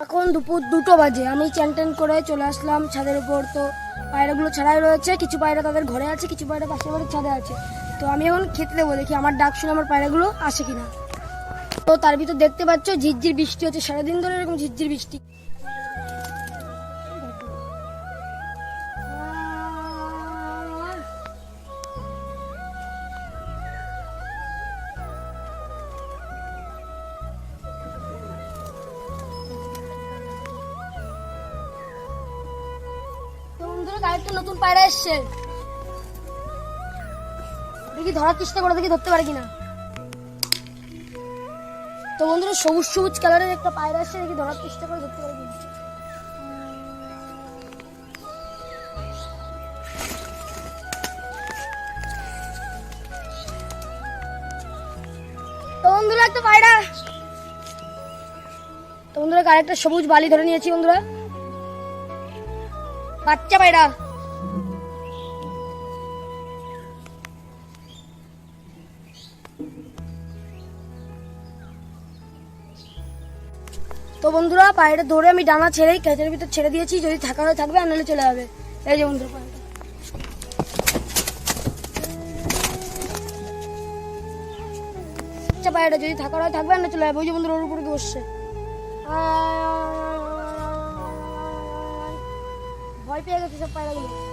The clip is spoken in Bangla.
এখন দুপুর 2টো বাজে। আমি চ্যান ট্যান করে চলে আসলাম ছাদের উপর। তো পায়রাগুলো ছাড়াই রয়েছে, কিছু পায়রা তাদের ঘরে আছে, কিছু পায়রা পাশের বাড়ির ছাদে আছে। তো আমি এখন খেতে দেবো, দেখি আমার ডাক শুনে আমার পায়রাগুলো আসে কিনা। তো তার ভিতর দেখতে পাচ্ছ ঝিরঝির বৃষ্টি হচ্ছে, সারাদিন ধরে এরকম ঝিরঝির বৃষ্টি। আরেকটা নতুন পায়রা এসছে, দেখি ধরার চেষ্টা করে, দেখি ধরতে পারে কিনা। তো বন্ধুরা সবুজ সবুজ কালারের একটা পায়রা এসছে, দেখি ধরার চেষ্টা করে ধরতে পারে কিনা। তো বন্ধুরা একটা পায়রা, তো বন্ধুরা আরেকটা সবুজ বালি ধরে নিয়েছি বন্ধুরা, বাচ্চা পায়রা। তো বন্ধুরা পায়রাটা ধরে আমি ডানা ছেড়েই ক্যাচের ভিতর ছেড়ে দিয়েছি, যদি থাকা হয়ে থাকবে আর নাহলে চলে যাবে। এই যে বন্ধুরা পায়রাটা, বাচ্চা পায়রাটা যদি থাকার হয় থাকবে আর না চলে যাবে। ওই যে বন্ধুরা ওর উপরে বসছে, ভয় পেয়ে গেছে সব পায়রাগুলো।